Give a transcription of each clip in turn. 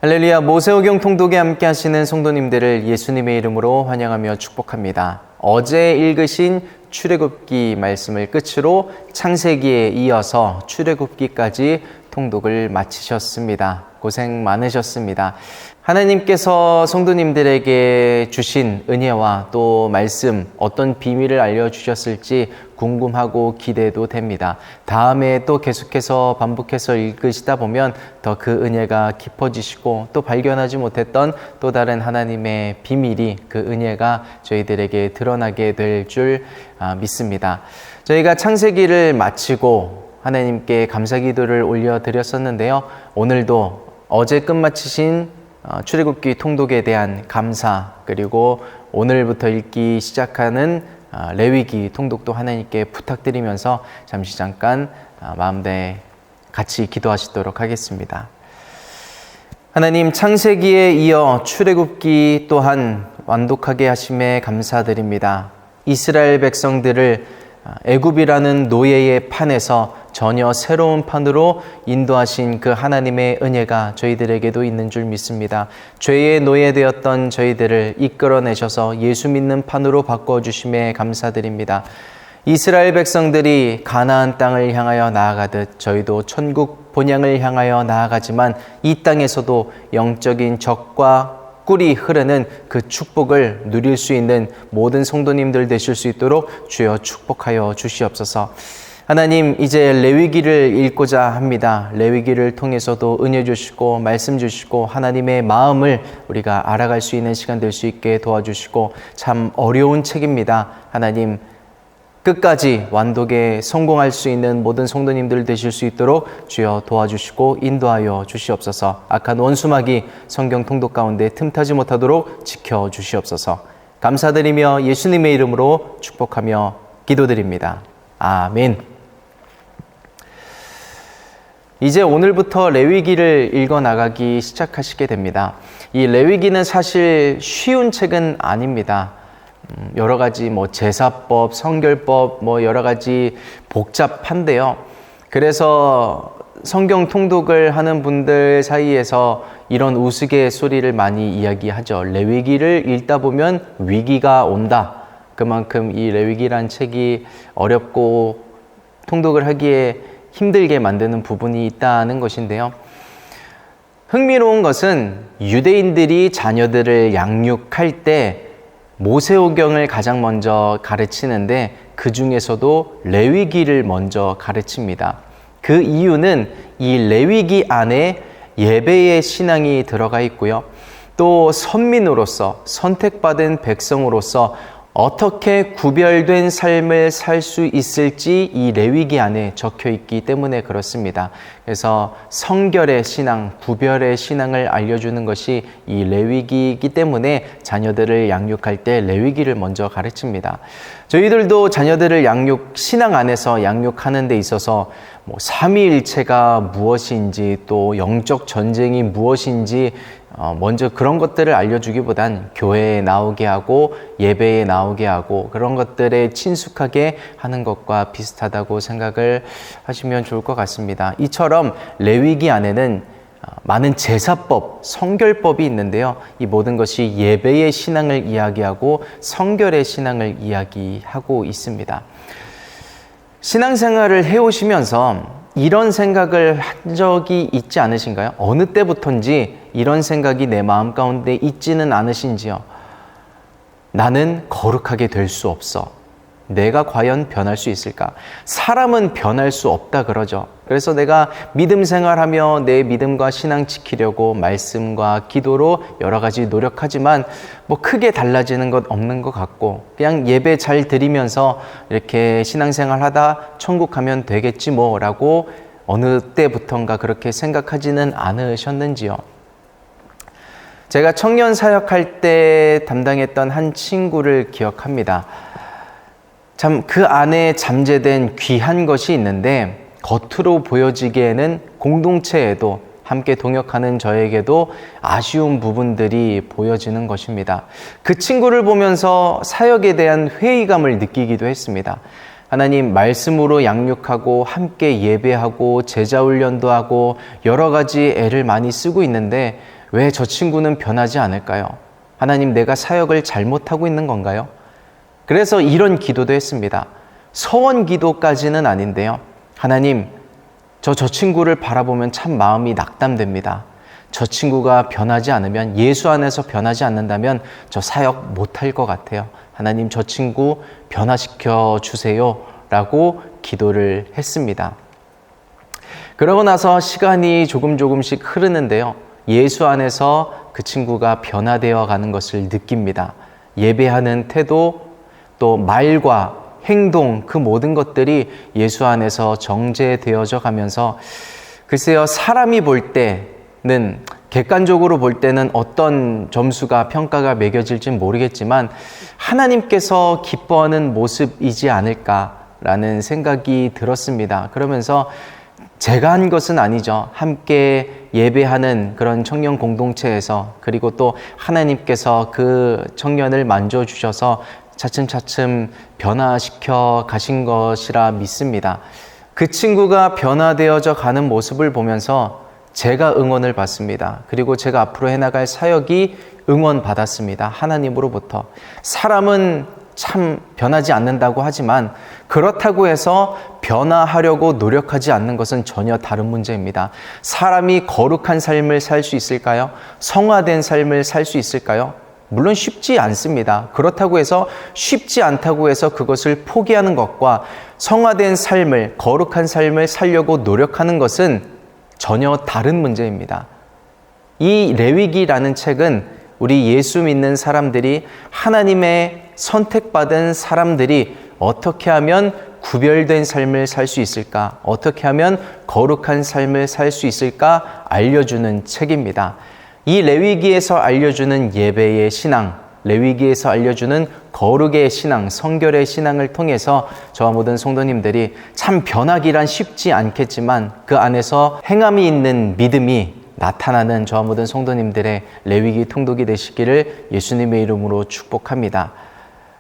할렐루야. 모세오경 통독에 함께 하시는 성도님들을 예수님의 이름으로 환영하며 축복합니다. 어제 읽으신 출애굽기 말씀을 끝으로 창세기에 이어서 출애굽기까지 통독을 마치셨습니다. 고생 많으셨습니다. 하나님께서 성도님들에게 주신 은혜와 또 말씀, 어떤 비밀을 알려주셨을지 궁금하고 기대도 됩니다. 다음에 또 계속해서 반복해서 읽으시다 보면 더 그 은혜가 깊어지시고 또 발견하지 못했던 또 다른 하나님의 비밀이, 그 은혜가 저희들에게 드러나게 될 줄 믿습니다. 저희가 창세기를 마치고 하나님께 감사기도를 올려드렸었는데요. 오늘도 어제 끝마치신 출애굽기 통독에 대한 감사, 그리고 오늘부터 읽기 시작하는 레위기 통독도 하나님께 부탁드리면서 잠시 잠깐 마음에 같이 기도하시도록 하겠습니다. 하나님, 창세기에 이어 출애굽기 또한 완독하게 하심에 감사드립니다. 이스라엘 백성들을 애굽이라는 노예의 판에서 전혀 새로운 판으로 인도하신 그 하나님의 은혜가 저희들에게도 있는 줄 믿습니다. 죄의 노예되었던 저희들을 이끌어내셔서 예수 믿는 판으로 바꿔주심에 감사드립니다. 이스라엘 백성들이 가나안 땅을 향하여 나아가듯 저희도 천국 본향을 향하여 나아가지만 이 땅에서도 영적인 젖과 꿀이 흐르는 그 축복을 누릴 수 있는 모든 성도님들 되실 수 있도록 주여 축복하여 주시옵소서. 하나님, 이제 레위기를 읽고자 합니다. 레위기를 통해서도 은혜 주시고 말씀 주시고 하나님의 마음을 우리가 알아갈 수 있는 시간 될 수 있게 도와주시고, 참 어려운 책입니다. 하나님, 끝까지 완독에 성공할 수 있는 모든 성도님들 되실 수 있도록 주여 도와주시고 인도하여 주시옵소서. 악한 원수마귀 성경 통독 가운데 틈타지 못하도록 지켜주시옵소서. 감사드리며 예수님의 이름으로 축복하며 기도드립니다. 아멘. 이제 오늘부터 레위기를 읽어나가기 시작하시게 됩니다. 이 레위기는 사실 쉬운 책은 아닙니다. 여러 가지 제사법, 성결법, 여러 가지 복잡한데요. 그래서 성경 통독을 하는 분들 사이에서 이런 우스갯소리를 많이 이야기하죠. 레위기를 읽다 보면 위기가 온다. 그만큼 이 레위기란 책이 어렵고 통독을 하기에 힘들게 만드는 부분이 있다는 것인데요. 흥미로운 것은 유대인들이 자녀들을 양육할 때 모세오경을 가장 먼저 가르치는데 그 중에서도 레위기를 먼저 가르칩니다. 그 이유는 이 레위기 안에 예배의 신앙이 들어가 있고요. 또 선민으로서, 선택받은 백성으로서 어떻게 구별된 삶을 살 수 있을지 이 레위기 안에 적혀 있기 때문에 그렇습니다. 그래서 성결의 신앙, 구별의 신앙을 알려주는 것이 이 레위기이기 때문에 자녀들을 양육할 때 레위기를 먼저 가르칩니다. 저희들도 자녀들을 신앙 안에서 양육하는 데 있어서 삼위일체가 무엇인지, 또 영적 전쟁이 무엇인지 먼저 그런 것들을 알려주기보단 교회에 나오게 하고 예배에 나오게 하고 그런 것들에 친숙하게 하는 것과 비슷하다고 생각을 하시면 좋을 것 같습니다. 이처럼 레위기 안에는 많은 제사법, 성결법이 있는데요. 이 모든 것이 예배의 신앙을 이야기하고 성결의 신앙을 이야기하고 있습니다. 신앙생활을 해오시면서 이런 생각을 한 적이 있지 않으신가요? 어느 때부터인지 이런 생각이 내 마음 가운데 있지는 않으신지요? 나는 거룩하게 될 수 없어. 내가 과연 변할 수 있을까? 사람은 변할 수 없다 그러죠. 그래서 내가 믿음 생활하며 내 믿음과 신앙 지키려고 말씀과 기도로 여러 가지 노력하지만 크게 달라지는 것 없는 것 같고, 그냥 예배 잘 드리면서 이렇게 신앙생활 하다 천국 가면 되겠지 라고 어느 때부턴가 그렇게 생각하지는 않으셨는지요? 제가 청년 사역할 때 담당했던 한 친구를 기억합니다. 참 그 안에 잠재된 귀한 것이 있는데 겉으로 보여지기에는 공동체에도 함께 동역하는 저에게도 아쉬운 부분들이 보여지는 것입니다. 그 친구를 보면서 사역에 대한 회의감을 느끼기도 했습니다. 하나님 말씀으로 양육하고 함께 예배하고 제자 훈련도 하고 여러 가지 애를 많이 쓰고 있는데 왜 저 친구는 변하지 않을까요? 하나님, 내가 사역을 잘못하고 있는 건가요? 그래서 이런 기도도 했습니다. 서원 기도까지는 아닌데요. 하나님, 저 친구를 바라보면 참 마음이 낙담됩니다. 저 친구가 변하지 않으면, 예수 안에서 변하지 않는다면 저 사역 못할 것 같아요. 하나님, 저 친구 변화시켜 주세요 라고 기도를 했습니다. 그러고 나서 시간이 조금씩 흐르는데요. 예수 안에서 그 친구가 변화되어 가는 것을 느낍니다. 예배하는 태도, 또 말과 행동, 그 모든 것들이 예수 안에서 정제되어져 가면서, 글쎄요, 사람이 볼 때는, 객관적으로 볼 때는 어떤 점수가, 평가가 매겨질지는 모르겠지만 하나님께서 기뻐하는 모습이지 않을까라는 생각이 들었습니다. 그러면서 제가 한 것은 아니죠. 함께 예배하는 그런 청년 공동체에서, 그리고 또 하나님께서 그 청년을 만져주셔서 차츰차츰 변화시켜 가신 것이라 믿습니다. 그 친구가 변화되어져 가는 모습을 보면서 제가 응원을 받습니다. 그리고 제가 앞으로 해나갈 사역이 응원받았습니다. 하나님으로부터. 사람은 참 변하지 않는다고 하지만 그렇다고 해서 변화하려고 노력하지 않는 것은 전혀 다른 문제입니다. 사람이 거룩한 삶을 살 수 있을까요? 성화된 삶을 살 수 있을까요? 물론 쉽지 않습니다. 그렇다고 해서 쉽지 않다고 해서 그것을 포기하는 것과 성화된 삶을, 거룩한 삶을 살려고 노력하는 것은 전혀 다른 문제입니다. 이 레위기라는 책은 우리 예수 믿는 사람들이, 하나님의 선택받은 사람들이 어떻게 하면 구별된 삶을 살 수 있을까? 어떻게 하면 거룩한 삶을 살 수 있을까? 알려주는 책입니다. 이 레위기에서 알려주는 예배의 신앙, 레위기에서 알려주는 거룩의 신앙, 성결의 신앙을 통해서 저와 모든 성도님들이 참 변하기란 쉽지 않겠지만 그 안에서 행함이 있는 믿음이 나타나는 저와 모든 성도님들의 레위기 통독이 되시기를 예수님의 이름으로 축복합니다.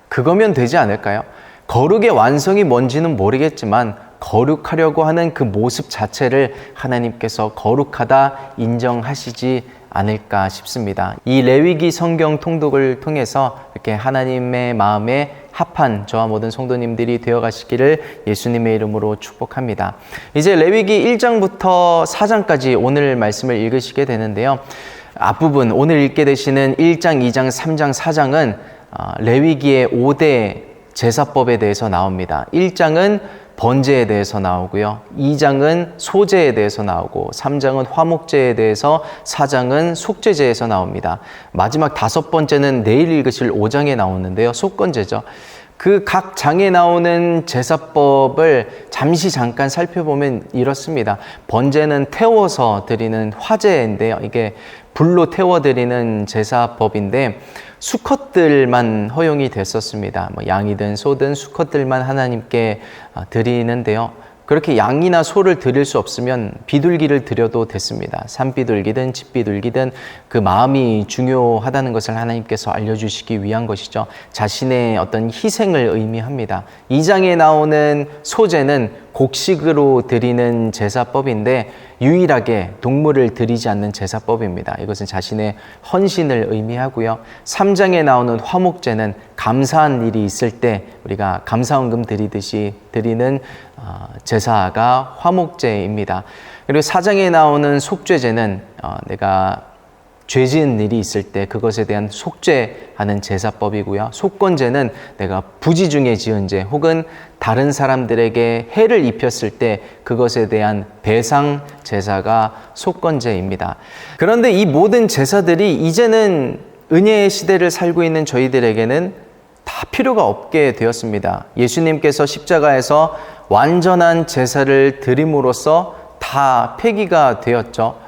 그거면 되지 않을까요? 거룩의 완성이 뭔지는 모르겠지만 거룩하려고 하는 그 모습 자체를 하나님께서 거룩하다 인정하시지 않을까 싶습니다. 이 레위기 성경 통독을 통해서 이렇게 하나님의 마음에 합한 저와 모든 성도님들이 되어가시기를 예수님의 이름으로 축복합니다. 이제 레위기 1장부터 4장까지 오늘 말씀을 읽으시게 되는데요. 앞부분 오늘 읽게 되시는 1장, 2장, 3장, 4장은 레위기의 5대 제사법에 대해서 나옵니다. 1장은 번제에 대해서 나오고요. 2장은 소제에 대해서 나오고 3장은 화목제에 대해서, 4장은 속죄제에서 나옵니다. 마지막 5번째는 내일 읽으실 5장에 나오는데요. 속건제죠. 그 각 장에 나오는 제사법을 잠깐 살펴보면 이렇습니다. 번제는 태워서 드리는 화제인데요. 이게 불로 태워드리는 제사법인데 수컷들만 허용이 됐었습니다. 양이든 소든 수컷들만 하나님께 드리는데요. 그렇게 양이나 소를 드릴 수 없으면 비둘기를 드려도 됐습니다. 산비둘기든 집비둘기든 그 마음이 중요하다는 것을 하나님께서 알려주시기 위한 것이죠. 자신의 어떤 희생을 의미합니다. 2장에 나오는 소제는 곡식으로 드리는 제사법인데 유일하게 동물을 드리지 않는 제사법입니다. 이것은 자신의 헌신을 의미하고요. 3장에 나오는 화목제는 감사한 일이 있을 때 우리가 감사헌금 드리듯이 드리는 제사가 화목제입니다. 그리고 4장에 나오는 속죄제는 내가 죄 지은 일이 있을 때 그것에 대한 속죄하는 제사법이고요. 속건제는 내가 부지 중에 지은 죄 혹은 다른 사람들에게 해를 입혔을 때 그것에 대한 배상 제사가 속건제입니다. 그런데 이 모든 제사들이 이제는 은혜의 시대를 살고 있는 저희들에게는 다 필요가 없게 되었습니다. 예수님께서 십자가에서 완전한 제사를 드림으로써 다 폐기가 되었죠.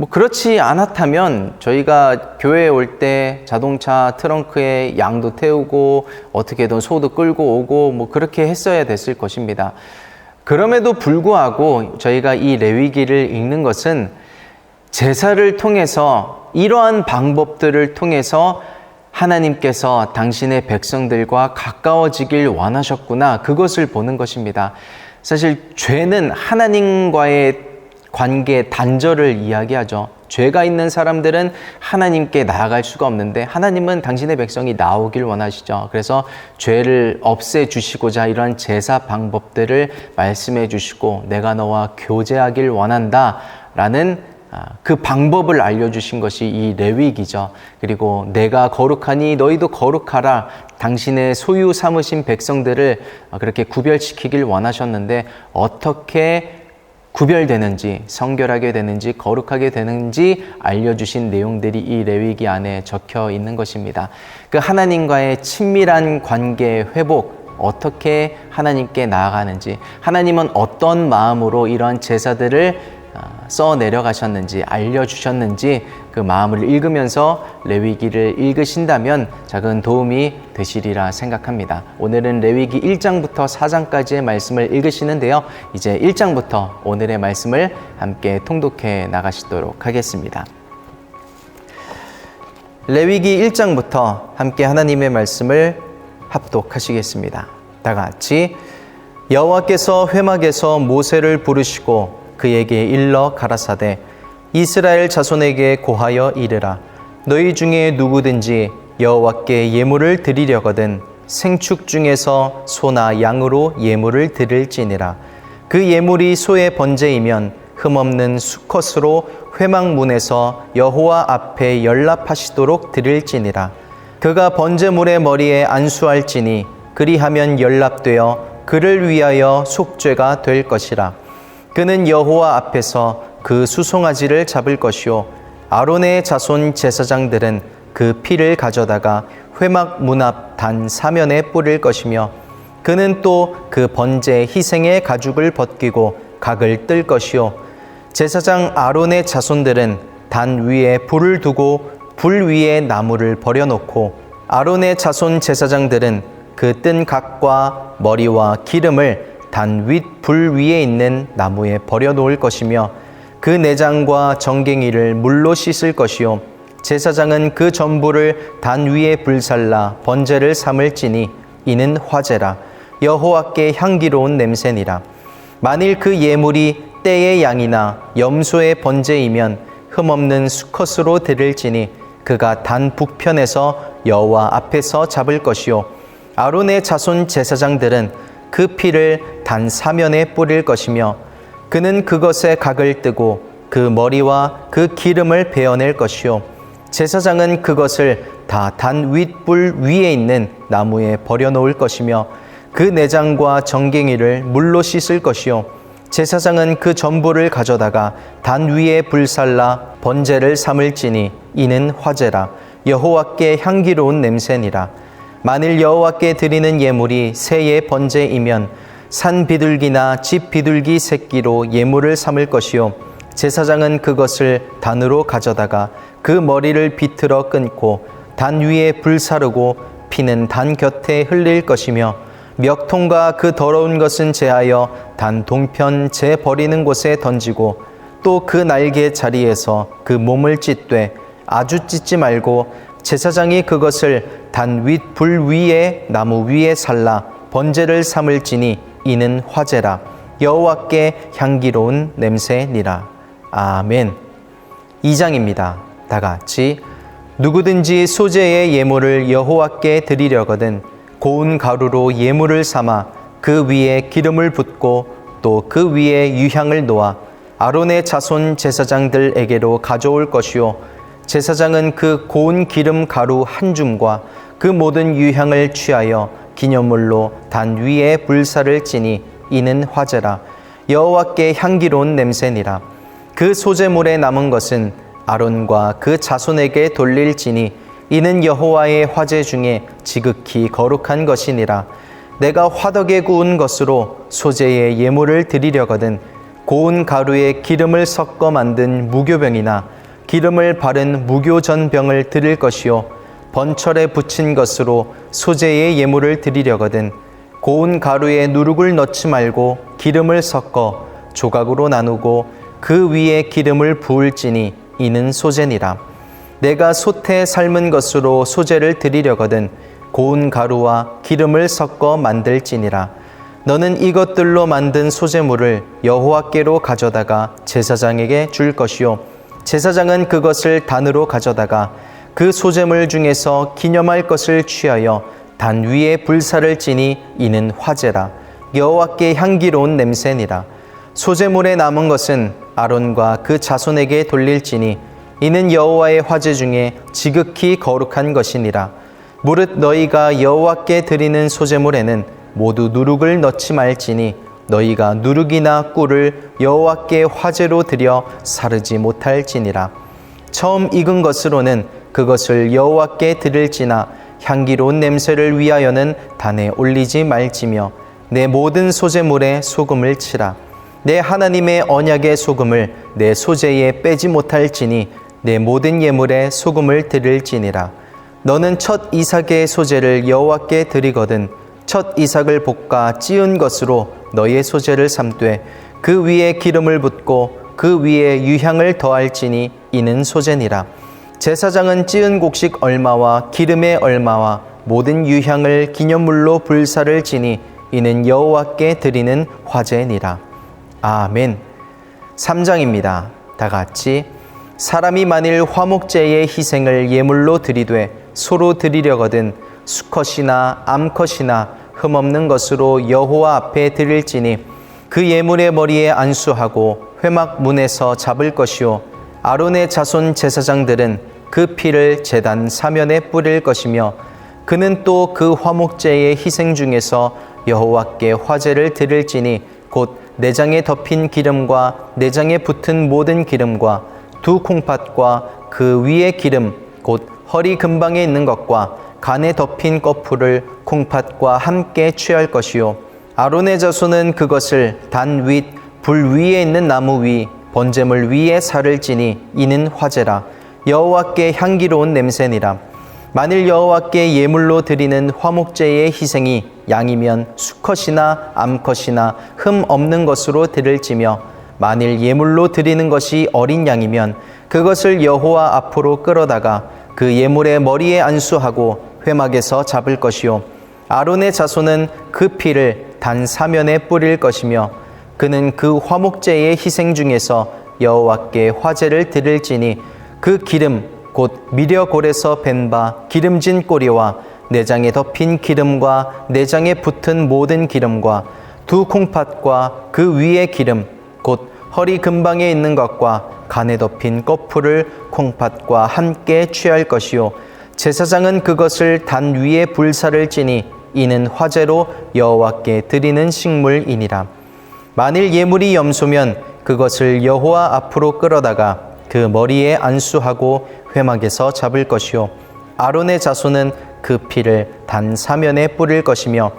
그렇지 않았다면 저희가 교회에 올 때 자동차 트렁크에 양도 태우고 어떻게든 소도 끌고 오고 그렇게 했어야 됐을 것입니다. 그럼에도 불구하고 저희가 이 레위기를 읽는 것은 제사를 통해서 이러한 방법들을 통해서 하나님께서 당신의 백성들과 가까워지길 원하셨구나, 그것을 보는 것입니다. 사실 죄는 하나님과의 관계 단절을 이야기하죠. 죄가 있는 사람들은 하나님께 나아갈 수가 없는데 하나님은 당신의 백성이 나오길 원하시죠. 그래서 죄를 없애주시고자 이런 제사 방법들을 말씀해 주시고 내가 너와 교제하길 원한다 라는 그 방법을 알려주신 것이 이 레위기죠. 그리고 내가 거룩하니 너희도 거룩하라. 당신의 소유 삼으신 백성들을 그렇게 구별시키길 원하셨는데 어떻게 구별되는지, 성결하게 되는지, 거룩하게 되는지 알려주신 내용들이 이 레위기 안에 적혀 있는 것입니다. 그 하나님과의 친밀한 관계 회복, 어떻게 하나님께 나아가는지, 하나님은 어떤 마음으로 이런 제사들을 써 내려가셨는지 알려주셨는지 그 마음을 읽으면서 레위기를 읽으신다면 작은 도움이 되시리라 생각합니다. 오늘은 레위기 1장부터 4장까지의 말씀을 읽으시는데요. 이제 1장부터 오늘의 말씀을 함께 통독해 나가시도록 하겠습니다. 레위기 1장부터 함께 하나님의 말씀을 합독하시겠습니다. 다 같이 여호와께서 회막에서 모세를 부르시고 그에게 일러 가라사대 이스라엘 자손에게 고하여 이르라 너희 중에 누구든지 여호와께 예물을 드리려거든 생축 중에서 소나 양으로 예물을 드릴지니라 그 예물이 소의 번제이면 흠없는 수컷으로 회막문에서 여호와 앞에 연납하시도록 드릴지니라 그가 번제물의 머리에 안수할지니 그리하면 연납되어 그를 위하여 속죄가 될 것이라 그는 여호와 앞에서 그 수송아지를 잡을 것이요 아론의 자손 제사장들은 그 피를 가져다가 회막 문 앞 단 사면에 뿌릴 것이며 그는 또 그 번제 희생의 가죽을 벗기고 각을 뜰 것이요 제사장 아론의 자손들은 단 위에 불을 두고 불 위에 나무를 버려놓고 아론의 자손 제사장들은 그 뜬 각과 머리와 기름을 단 윗 불 위에 있는 나무에 버려놓을 것이며 그 내장과 정갱이를 물로 씻을 것이요 제사장은 그 전부를 단 위에 불살라 번제를 삼을지니 이는 화제라 여호와께 향기로운 냄새니라 만일 그 예물이 떼의 양이나 염소의 번제이면 흠없는 수컷으로 드릴지니 그가 단 북편에서 여호와 앞에서 잡을 것이요 아론의 자손 제사장들은 그 피를 단 사면에 뿌릴 것이며 그는 그것에 각을 뜨고 그 머리와 그 기름을 베어낼 것이요 제사장은 그것을 다 단 윗불 위에 있는 나무에 버려놓을 것이며 그 내장과 정갱이를 물로 씻을 것이요 제사장은 그 전부를 가져다가 단 위에 불살라 번제를 삼을지니 이는 화제라 여호와께 향기로운 냄새니라 만일 여호와께 드리는 예물이 새의 번제이면 산 비둘기나 집 비둘기 새끼로 예물을 삼을 것이요 제사장은 그것을 단으로 가져다가 그 머리를 비틀어 끊고 단 위에 불사르고 피는 단 곁에 흘릴 것이며 멱통과 그 더러운 것은 제하여 단 동편 제 버리는 곳에 던지고 또 그 날개 자리에서 그 몸을 찢되 아주 찢지 말고 제사장이 그것을 단 윗 불 위에 나무 위에 살라 번제를 삼을지니 이는 화제라 여호와께 향기로운 냄새니라. 아멘. 2장입니다. 다 같이 누구든지 소제의 예물을 여호와께 드리려거든 고운 가루로 예물을 삼아 그 위에 기름을 붓고 또 그 위에 유향을 놓아 아론의 자손 제사장들에게로 가져올 것이요 제사장은 그 고운 기름 가루 한 줌과 그 모든 유향을 취하여 기념물로 단 위에 불사를 찌니 이는 화제라 여호와께 향기로운 냄새니라. 그 소제물에 남은 것은 아론과 그 자손에게 돌릴지니 이는 여호와의 화제 중에 지극히 거룩한 것이니라. 내가 화덕에 구운 것으로 소제의 예물을 드리려거든 고운 가루에 기름을 섞어 만든 무교병이나 기름을 바른 무교전병을 드릴 것이요 번철에 붙인 것으로 소제의 예물을 드리려거든 고운 가루에 누룩을 넣지 말고 기름을 섞어 조각으로 나누고 그 위에 기름을 부을지니 이는 소제니라. 내가 솥에 삶은 것으로 소제를 드리려거든 고운 가루와 기름을 섞어 만들지니라. 너는 이것들로 만든 소제물을 여호와께로 가져다가 제사장에게 줄 것이요 제사장은 그것을 단으로 가져다가 그 소제물 중에서 기념할 것을 취하여 단 위에 불사를 지니 이는 화제라. 여호와께 향기로운 냄새니라. 소제물에 남은 것은 아론과 그 자손에게 돌릴지니 이는 여호와의 화제 중에 지극히 거룩한 것이니라. 무릇 너희가 여호와께 드리는 소제물에는 모두 누룩을 넣지 말지니 너희가 누룩이나 꿀을 여호와께 화제로 드려 사르지 못할지니라. 처음 익은 것으로는 그것을 여호와께 드릴지나 향기로운 냄새를 위하여는 단에 올리지 말지며 내 모든 소제물에 소금을 치라. 내 하나님의 언약의 소금을 내 소제에 빼지 못할지니 내 모든 예물에 소금을 드릴지니라. 너는 첫 이삭의 소제를 여호와께 드리거든 첫 이삭을 볶아 찌은 것으로 너의 소제를 삼되 그 위에 기름을 붓고 그 위에 유향을 더할지니 이는 소제니라. 제사장은 찌은 곡식 얼마와 기름의 얼마와 모든 유향을 기념물로 불사를 지니 이는 여호와께 드리는 화제니라. 아멘. 3장입니다. 다 같이 사람이 만일 화목제의 희생을 예물로 드리되 소로 드리려거든 수컷이나 암컷이나 흠없는 것으로 여호와 앞에 드릴지니 그 예물의 머리에 안수하고 회막 문에서 잡을 것이요 아론의 자손 제사장들은 그 피를 제단 사면에 뿌릴 것이며 그는 또 그 화목제의 희생 중에서 여호와께 화제를 드릴지니 곧 내장에 덮인 기름과 내장에 붙은 모든 기름과 두 콩팥과 그 위의 기름 곧 허리 근방에 있는 것과 간에 덮인 거풀을 콩팥과 함께 취할 것이요 아론의 자손은 그것을 단 윗 불 위에 있는 나무 위 번제물 위에 살을 지니 이는 화제라. 여호와께 향기로운 냄새니라. 만일 여호와께 예물로 드리는 화목제의 희생이 양이면 수컷이나 암컷이나 흠 없는 것으로 드릴지며 만일 예물로 드리는 것이 어린 양이면 그것을 여호와 앞으로 끌어다가 그 예물의 머리에 안수하고 회막에서 잡을 것이요 아론의 자손은 그 피를 단 사면에 뿌릴 것이며 그는 그 화목제의 희생 중에서 여호와께 화제를 드릴지니 그 기름 곧 미려골에서 벤 바 기름진 꼬리와 내장에 덮인 기름과 내장에 붙은 모든 기름과 두 콩팥과 그 위의 기름 곧 허리 근방에 있는 것과 간에 덮인 거풀을 콩팥과 함께 취할 것이요 제사장은 그것을 단 위에 불사를 지니 이는 화제로 여호와께 드리는 식물이니라. 만일 예물이 염소면 그것을 여호와 앞으로 끌어다가 그 머리에 안수하고 회막에서 잡을 것이요 아론의 자손은 그 피를 단 사면에 뿌릴 것이며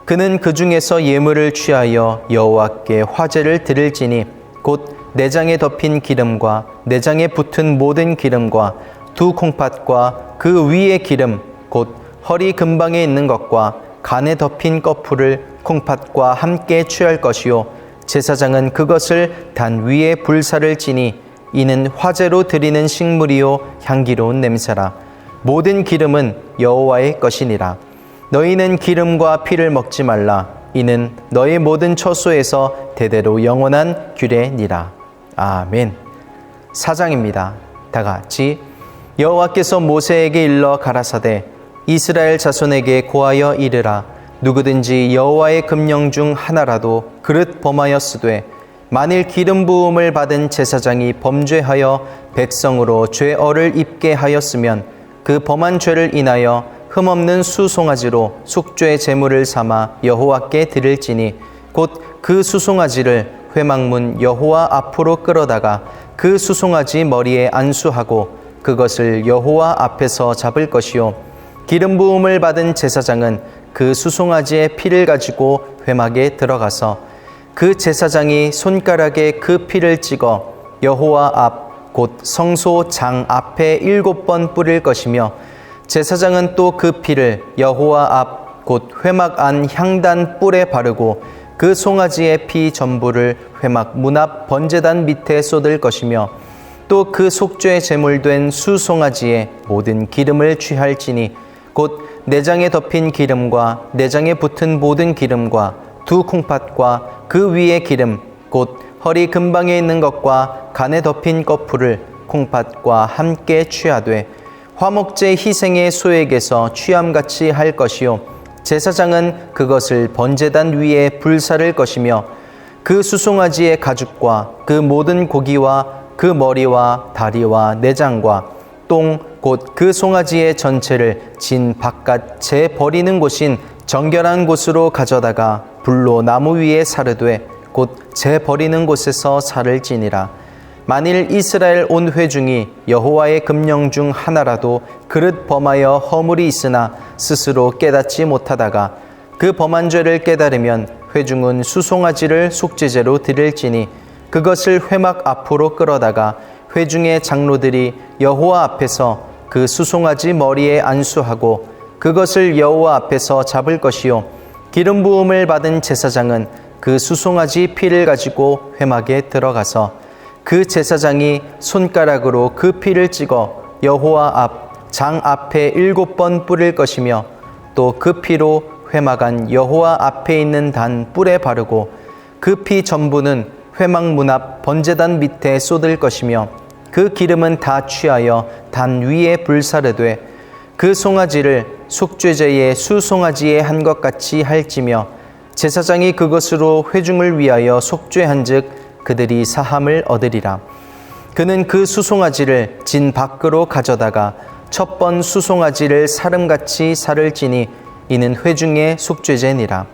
그는 그 중에서 예물을 취하여 여호와께 화제를 드릴지니 곧 내장에 덮인 기름과 내장에 붙은 모든 기름과 두 콩팥과 그 위의 기름 곧 허리 근방에 있는 것과 간에 덮인 거풀을 콩팥과 함께 취할 것이요 제사장은 그것을 단 위에 불사를 지니 이는 화제로 드리는 식물이요 향기로운 냄새라. 모든 기름은 여호와의 것이니라. 너희는 기름과 피를 먹지 말라. 이는 너희 모든 처소에서 대대로 영원한 규례니라. 아멘. 4장입니다. 다 같이 여호와께서 모세에게 일러 가라사대 이스라엘 자손에게 고하여 이르라. 누구든지 여호와의 금령 중 하나라도 그릇 범하였으되 만일 기름 부음을 받은 제사장이 범죄하여 백성으로 죄어를 입게 하였으면 그 범한 죄를 인하여 흠없는 수송아지로 속죄 제물을 삼아 여호와께 드릴지니 곧 그 수송아지를 회막문 여호와 앞으로 끌어다가 그 수송아지 머리에 안수하고 그것을 여호와 앞에서 잡을 것이요 기름 부음을 받은 제사장은 그 수송아지의 피를 가지고 회막에 들어가서 그 제사장이 손가락에 그 피를 찍어 여호와 앞 곧 성소 장 앞에 7번 뿌릴 것이며 제사장은 또 그 피를 여호와 앞 곧 회막 안 향단 뿔에 바르고 그 송아지의 피 전부를 회막 문 앞 번제단 밑에 쏟을 것이며 또 그 속죄 제물된 수송아지의 모든 기름을 취할지니 곧 내장에 덮인 기름과 내장에 붙은 모든 기름과 두 콩팥과 그 위의 기름 곧 허리 근방에 있는 것과 간에 덮인 거풀을 콩팥과 함께 취하되 화목제 희생의 소액에서 취함같이 할 것이요 제사장은 그것을 번제단 위에 불사를 것이며 그 수송아지의 가죽과 그 모든 고기와 그 머리와 다리와 내장과 똥 곧 그 송아지의 전체를 진 바깥 재 버리는 곳인 정결한 곳으로 가져다가 불로 나무 위에 사르되 곧 재 버리는 곳에서 살을 찌니라. 만일 이스라엘 온 회중이 여호와의 금령 중 하나라도 그릇 범하여 허물이 있으나 스스로 깨닫지 못하다가 그 범한 죄를 깨달으면 회중은 수송아지를 속죄제로 드릴지니 그것을 회막 앞으로 끌어다가 회중의 장로들이 여호와 앞에서 그 수송아지 머리에 안수하고 그것을 여호와 앞에서 잡을 것이요 기름 부음을 받은 제사장은 그 수송아지 피를 가지고 회막에 들어가서 그 제사장이 손가락으로 그 피를 찍어 여호와 앞 장 앞에 7번 뿌릴 것이며 또 그 피로 회막 안 여호와 앞에 있는 단 뿔에 바르고 그 피 전부는 회막 문 앞 번제단 밑에 쏟을 것이며 그 기름은 다 취하여 단 위에 불사르되 그 송아지를 속죄제의 수송아지에 한 것 같이 할지며 제사장이 그것으로 회중을 위하여 속죄한즉 그들이 사함을 얻으리라. 그는 그 수송아지를 진 밖으로 가져다가 첫 번 수송아지를 사름같이 살을 찌니 이는 회중의 속죄제니라.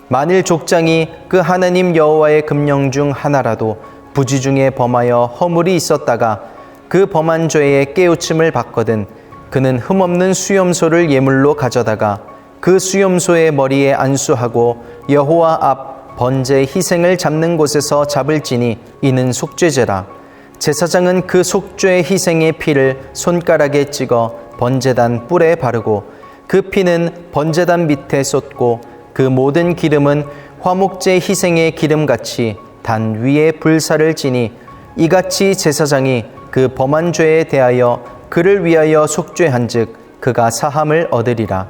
만일 족장이 그 하나님 여호와의 금령 중 하나라도 부지 중에 범하여 허물이 있었다가 그 범한 죄에 깨우침을 받거든 그는 흠없는 수염소를 예물로 가져다가 그 수염소의 머리에 안수하고 여호와 앞 번제 희생을 잡는 곳에서 잡을지니 이는 속죄제라. 제사장은 그 속죄 희생의 피를 손가락에 찍어 번제단 뿔에 바르고 그 피는 번제단 밑에 쏟고 그 모든 기름은 화목제 희생의 기름같이 단 위에 불사를 지니 이같이 제사장이 그 범한 죄에 대하여 그를 위하여 속죄한즉 그가 사함을 얻으리라.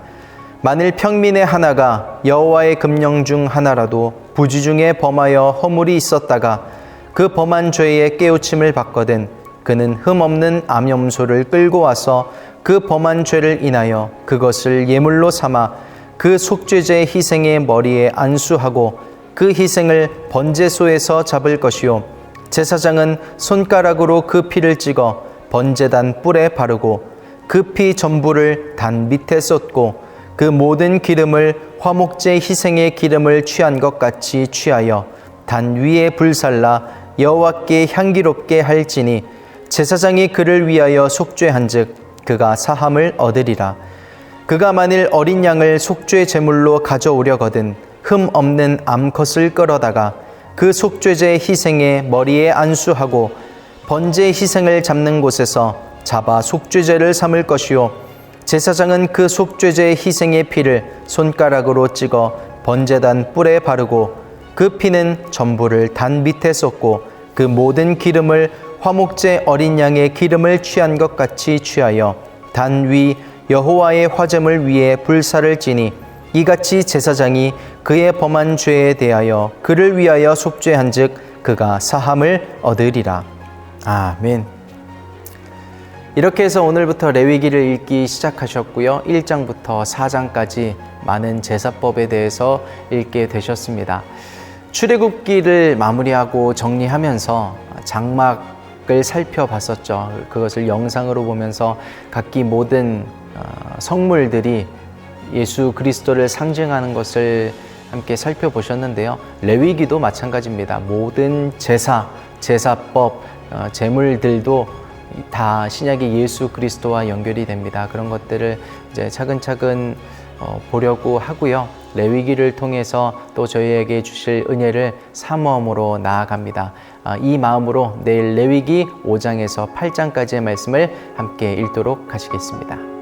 만일 평민의 하나가 여호와의 금령 중 하나라도 부지 중에 범하여 허물이 있었다가 그 범한 죄에 깨우침을 받거든 그는 흠없는 암염소를 끌고 와서 그 범한 죄를 인하여 그것을 예물로 삼아 그 속죄제 희생의 머리에 안수하고 그 희생을 번제소에서 잡을 것이요 제사장은 손가락으로 그 피를 찍어 번제단 뿔에 바르고 그 피 전부를 단 밑에 쏟고 그 모든 기름을 화목제 희생의 기름을 취한 것 같이 취하여 단 위에 불살라 여호와께 향기롭게 할지니 제사장이 그를 위하여 속죄한즉 그가 사함을 얻으리라. 그가 만일 어린 양을 속죄 제물로 가져오려거든 흠 없는 암컷을 끌어다가 그 속죄제 희생의 머리에 안수하고 번제 희생을 잡는 곳에서 잡아 속죄제를 삼을 것이요 제사장은 그 속죄제 희생의 피를 손가락으로 찍어 번제단 뿔에 바르고 그 피는 전부를 단 밑에 쏟고 그 모든 기름을 화목제 어린 양의 기름을 취한 것 같이 취하여 단 위 여호와의 화제물 위에 불사를 지니 이같이 제사장이 그의 범한 죄에 대하여 그를 위하여 속죄한즉 그가 사함을 얻으리라. 아멘. 이렇게 해서 오늘부터 레위기를 읽기 시작하셨고요. 1장부터 4장까지 많은 제사법에 대해서 읽게 되셨습니다. 출애굽기를 마무리하고 정리하면서 장막을 살펴봤었죠. 그것을 영상으로 보면서 각기 모든 성물들이 예수 그리스도를 상징하는 것을 함께 살펴보셨는데요. 레위기도 마찬가지입니다. 모든 제사법, 제물들도 다 신약의 예수 그리스도와 연결이 됩니다. 그런 것들을 이제 차근차근 보려고 하고요. 레위기를 통해서 또 저희에게 주실 은혜를 사모함으로 나아갑니다. 이 마음으로 내일 레위기 5장에서 8장까지의 말씀을 함께 읽도록 하시겠습니다.